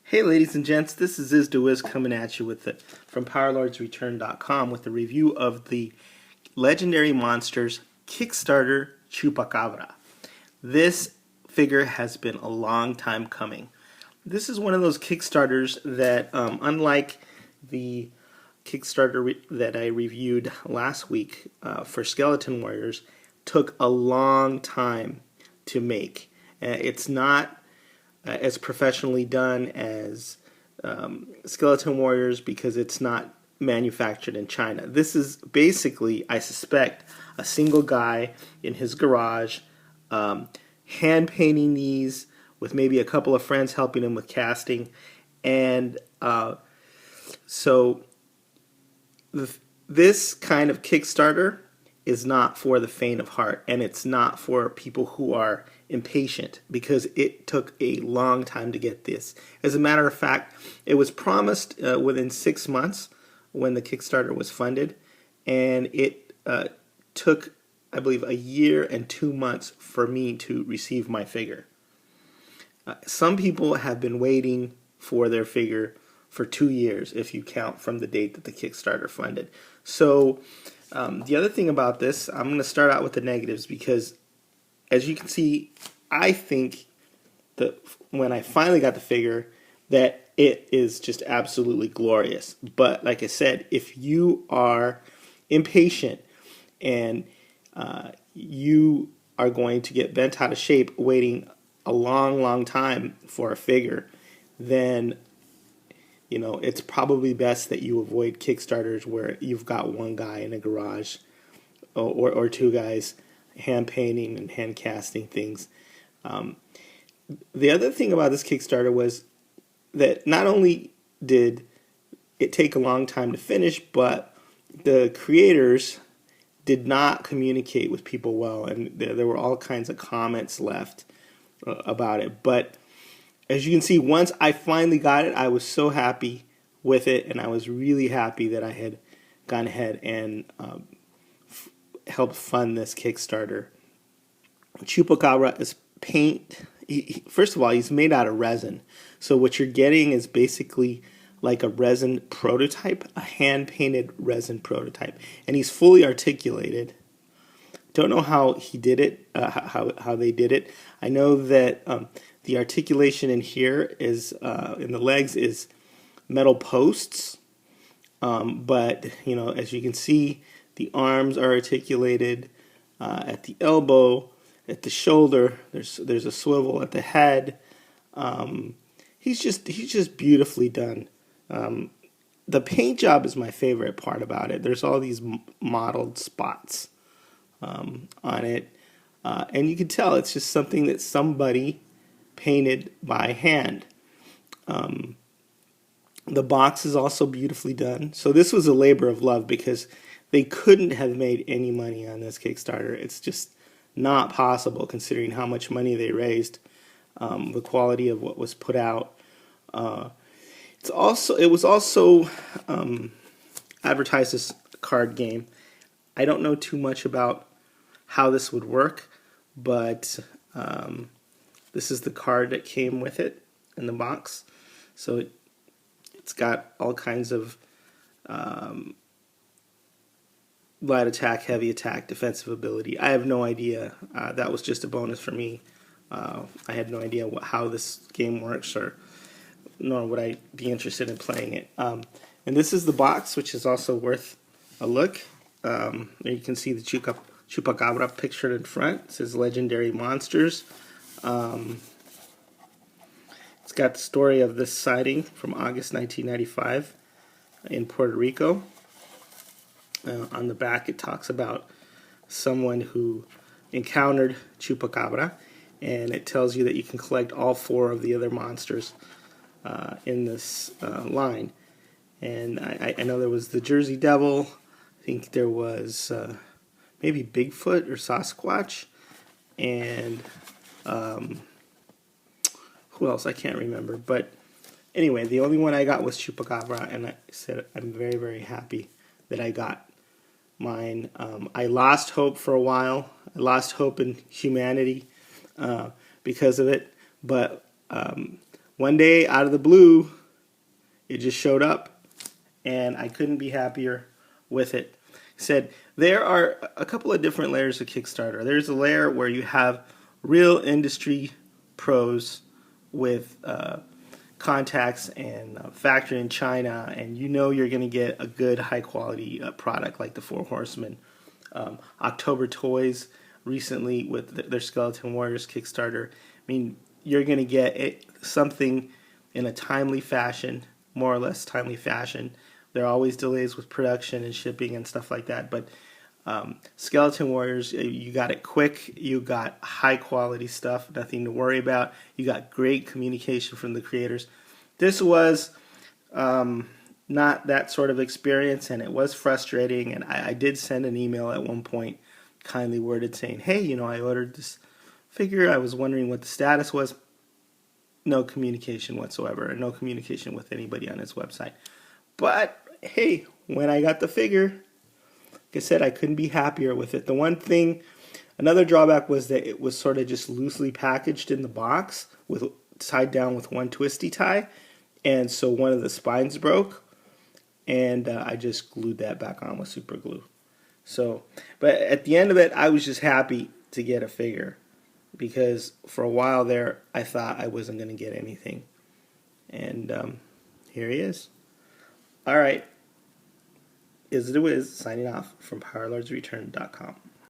Hey ladies and gents, this is IzDaWiz coming at you from PowerLordsReturn.com with a review of the Legendary Monsters Kickstarter Chupacabra. This figure has been a long time coming. This is one of those Kickstarters that, unlike the Kickstarter that I reviewed last week for Skeleton Warriors, took a long time to make. It's not as professionally done as Skeleton Warriors because it's not manufactured in China. This is basically, I suspect, a single guy in his garage hand painting these with maybe a couple of friends helping him with casting. And this kind of Kickstarter is not for the faint of heart, and it's not for people who are impatient because it took a long time to get this. As a matter of fact, it was promised within 6 months when the Kickstarter was funded, and it took, I believe, a year and 2 months for me to receive my figure. Some people have been waiting for their figure for 2 years if you count from the date that the Kickstarter funded. So the other thing about this, I'm going to start out with the negatives because, as you can see, I think that when I finally got the figure that it is just absolutely glorious. But like I said, if you are impatient and you are going to get bent out of shape waiting a long time for a figure, then it's probably best that you avoid Kickstarters where you've got one guy in a garage or two guys hand painting and hand casting things. The other thing about this Kickstarter was that not only did it take a long time to finish, but the creators did not communicate with people well, and there were all kinds of comments left about it. But as you can see, once I finally got it, I was so happy with it, and I was really happy that I had gone ahead and helped fund this Kickstarter. Chupacabra is paint. First of all, he's made out of resin. So what you're getting is basically like a resin prototype, a hand-painted resin prototype. And he's fully articulated. Don't know how he did it, how they did it. I know that the articulation in here is, in the legs, is metal posts. But, as you can see, the arms are articulated at the elbow, at the shoulder. There's a swivel at the head. He's just beautifully done. The paint job is my favorite part about it. There's all these mottled spots on it, and you can tell it's just something that somebody painted by hand. The box is also beautifully done. So this was a labor of love because they couldn't have made any money on this Kickstarter. It's just not possible considering how much money they raised, the quality of what was put out. It was also advertised as a card game. I don't know too much about how this would work, but this is the card that came with it in the box. So it's got all kinds of light attack, heavy attack, defensive ability. I have no idea. That was just a bonus for me. I had no idea how this game works, nor would I be interested in playing it. And this is the box, which is also worth a look. There you can see the Chupacabra pictured in front. It says Legendary Monsters. It's got the story of this sighting from August 1995 in Puerto Rico. On the back it talks about someone who encountered Chupacabra, and it tells you that you can collect all 4 of the other monsters in this line. And I know there was the Jersey Devil. I think there was maybe Bigfoot or Sasquatch, and who else? I can't remember. But anyway, the only one I got was Chupacabra, and I said I'm very happy that I got mine. I lost hope for a while. I lost hope in humanity because of it, but one day, out of the blue, it just showed up, and I couldn't be happier with it. Said there are a couple of different layers of Kickstarter. There's a layer where you have real industry pros with contacts and factory in China, and you know you're going to get a good high quality product like the Four Horsemen. October Toys recently with their Skeleton Warriors Kickstarter. I mean, you're going to get something in a timely fashion, more or less timely fashion. There are always delays with production and shipping and stuff like that, but Skeleton Warriors, you got it quick, you got high quality stuff, nothing to worry about, you got great communication from the creators. This was not that sort of experience, and it was frustrating, and I did send an email at one point, kindly worded, saying, hey, you know, I ordered this figure, I was wondering what the status was. No communication whatsoever, and no communication with anybody on his website. But hey, when I got the figure, like I said, I couldn't be happier with it. The one thing, another drawback was that it was sort of just loosely packaged in the box, with tied down with one twisty tie, and so one of the spines broke, and I just glued that back on with super glue. So, but at the end of it, I was just happy to get a figure, because for a while there, I thought I wasn't going to get anything, and here he is. All right. Is it a Wiz signing off from PowerLordsReturn.com.